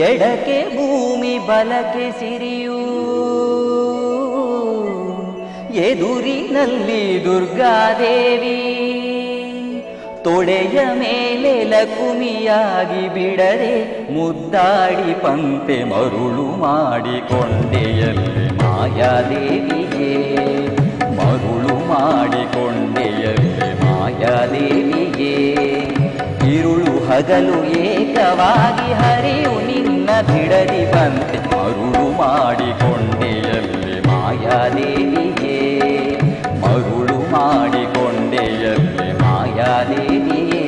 ಎಡಕ್ಕೆ ಭೂಮಿ ಬಲಕ್ಕೆ ಸಿರಿಯೂ ಎದುರಿನಲ್ಲಿ ದುರ್ಗಾದೇವಿ ತೊಡೆಯ ಮೇಲೆ ಲಕುಮಿಯಾಗಿ ಬಿಡದೆ ಮುದ್ದಾಡಿ ಪಂತೆ ಮರುಳು ಮಾಡಿಕೊಂಡೆಯಲ್ಲಿ ಮಾಯಾದೇವಿಗೆ ಮರುಳು ಮಾಡಿಕೊಂಡೆಯಲ್ಲಿ ಮಾಯಾದೇವಿಗೆ ಇರುಳು ಹಗಲು ಏಕವಾಗಿ ಹರಿಯು ನಿನ್ನ ಬಿಡದಿ ಬಂತೆ ಮರುಳು ಮಾಡಿಕೊಂಡೆಯಲ್ಲಿ ಮಾಯಾದೇವಿಗೆ ಮರುಳು ಮಾಡಿಕೊಂಡೆಯಲ್ಲಿ ಮಾಯಾದೇವಿಯೇ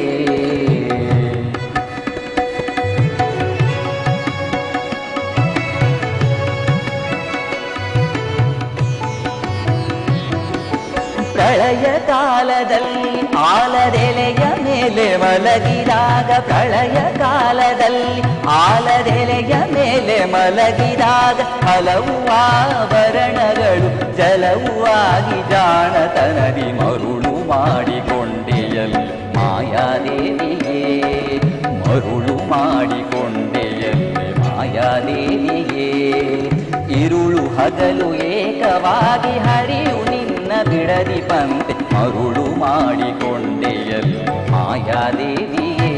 ಪ್ರಳಯ ಕಾಲದಲ್ಲಿ ಆಲದೆಲೆಯ ಮೇಲೆ ಮಲಗಿದಾಗ ಪ್ರಳಯ ಕಾಲದಲ್ಲಿ ಆಲದೆಲೆಯ ಮೇಲೆ ಮಲಗಿದಾಗ ಹಲವು ಆಭರಣಗಳು ಜಲವು ಆಗಿ ಜಾಣತನದಿ ಮರುಳು ಮಾಡಿಕೊಂಡೆಯಲ್ಲಿ ಮಾಯಾದೇವಿಗೆ ಮರುಳು ಮಾಡಿಕೊಂಡೆಯಲ್ಲಿ ಮಾಯಾದೇವಿಗೆ ಇರುಳು ಹಗಲು ಏಕವಾಗಿ ಹರಿಯು ಬಿಡದಿ ಪಂತೆ ಮರುಳು ಮಾಡಿಕೊಂಡೆಯಲ್ಲಿ ಮಾಯಾದೇವಿಯೇ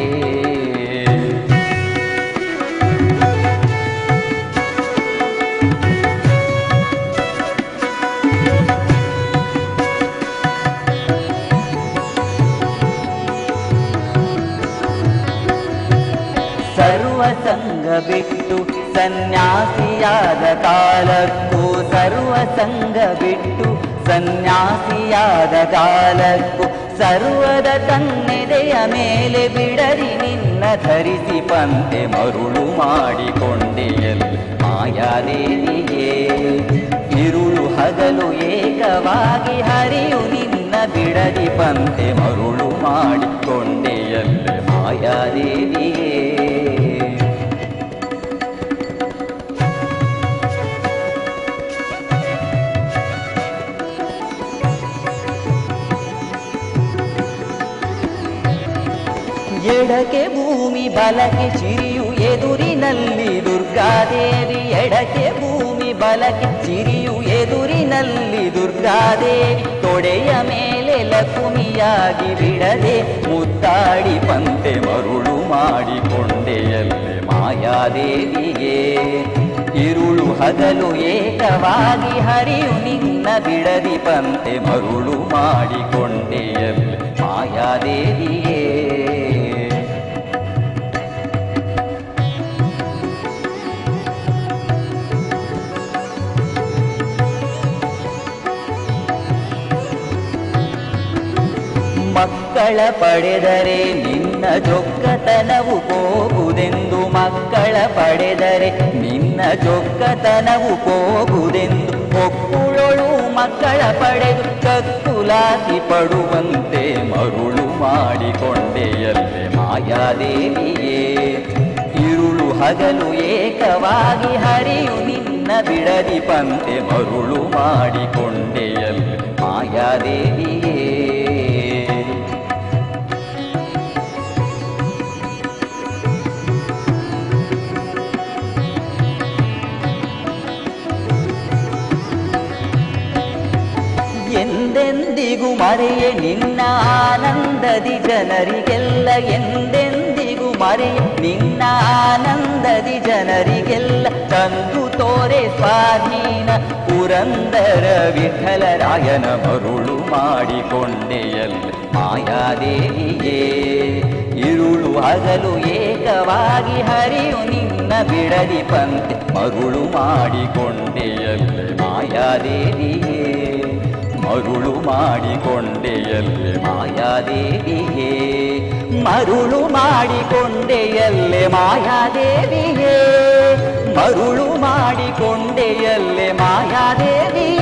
ಸರ್ವಸಂಗ ಬಿಟ್ಟು ಸನ್ಯಾಸಿಯಾದ ಕಾಲಕ್ಕೂ ಸರ್ವಸಂಗ ಬಿಟ್ಟು ಸನ್ಯಾಸಿಯಾದ ಕಾಲಕ್ಕೂ ಸರ್ವದ ತನ್ನೆದೆಯ ಮೇಲೆ ಬಿಡರಿ ನಿನ್ನ ಧರಿಸಿ ಪಂತೆ ಮರುಳು ಮಾಡಿಕೊಂಡೆಯಲ್ಲಿ ಮಾಯಾದೇವಿಗೆ ಇರುಳು ಹಗಲು ಏಕವಾಗಿ ಹರಿಯು ನಿನ್ನ ಬಿಡದಿ ಪಂತೆ ಮರುಳು ಮಾಡಿಕೊಂಡೆಯಲ್ಲಿ ಮಾಯಾದೇವಿಗೆ ಎಡಕ್ಕೆ ಭೂಮಿ ಬಲಕ್ಕೆ ಚಿರಿಯು ಎದುರಿನಲ್ಲಿ ದುರ್ಗಾದೇವಿ ಎಡಕ್ಕೆ ಭೂಮಿ ಬಲಕ್ಕೆ ಚಿರಿಯು ಎದುರಿನಲ್ಲಿ ದುರ್ಗಾದೇವಿ ತೊಡೆಯ ಮೇಲೆ ಲಕುಮಿಯಾಗಿ ಬಿಡದೆ ಮುದ್ದಾಡಿ ಪಂತೆ ಮರುಳು ಮಾಡಿಕೊಂಡೆಯಲ್ಲಿ ಮಾಯಾದೇವಿಗೆ ಇರುಳು ಹಗಲು ಏಕವಾಗಿ ಹರಿಯು ನಿನ್ನ ಬಿಡದಿ ಪಂತೆ ಮರುಳು ಮಾಡಿಕೊಂಡೆಯಲ್ಲಿ ಮಾಯಾದೇವಿಯೇ ಮಕ್ಕಳ ಪಡೆದರೆ ನಿನ್ನ ಜೊಕ್ಕತನವು ಹೋಗುವುದೆಂದು ಮಕ್ಕಳ ಪಡೆದರೆ ನಿನ್ನ ಜೊಕ್ಕತನವು ಹೋಗುವುದೆಂದು ಒಕ್ಕುಳೊಳು ಮಕ್ಕಳ ಪಡೆದು ಕಕ್ಕುಲಾಸಿ ಪಡುವಂತೆ ಮರುಳು ಮಾಡಿಕೊಂಡೆಯಲ್ಲಿ ಮಾಯಾದೇವಿಯೇ ಇರುಳು ಹಗಲು ಏಕವಾಗಿ ಹರಿಯು ನಿನ್ನ ಬಿಡದಿ ಪಂತೆ ಮರುಳು ಮಾಡಿಕೊಂಡೆಯಲ್ಲಿ ಮಾಯಾದೇವಿಯೇ ಎಂದೆಂದಿಗೂ ಮರೆಯೆ ನಿನ್ನ ಆನಂದದಿ ಜನರಿಗೆಲ್ಲ ಎಂದೆಂದಿಗೂ ಮರೆಯೆ ನಿನ್ನ ಆನಂದದಿ ಜನರಿಗೆಲ್ಲ ತಂದು ತೋರೆ ಸ್ವಾಧೀನ ಪುರಂದರ ವಿಠಲರಾಯನ ಮರುಳು ಮಾಡಿಕೊಂಡೆಯಲ್ಲಿ ಮಾಯಾದೇವಿಯೇ ಇರುಳು ಹಗಲು ಏಕವಾಗಿ ಹರಿಯು ನಿನ್ನ ಬಿಡದಿ ಪಂತೆ ಮರುಳು ಮಾಡಿಕೊಂಡೆಯಲ್ಲಿ ಮಾಯಾದೇವಿಯೇ ಮರುಳು ಮಾಡಿಕೊಂಡೆಯಲ್ಲಿ ಮಾಯಾದೇವಿಯೇ ಮರುಳು ಮಾಡಿಕೊಂಡೆಯಲ್ಲೇ ಮಾಯಾದೇವಿಯೇ ಮರುಳು ಮಾಡಿಕೊಂಡೆಯಲ್ಲೇ ಮಾಯಾದೇವಿಯೇ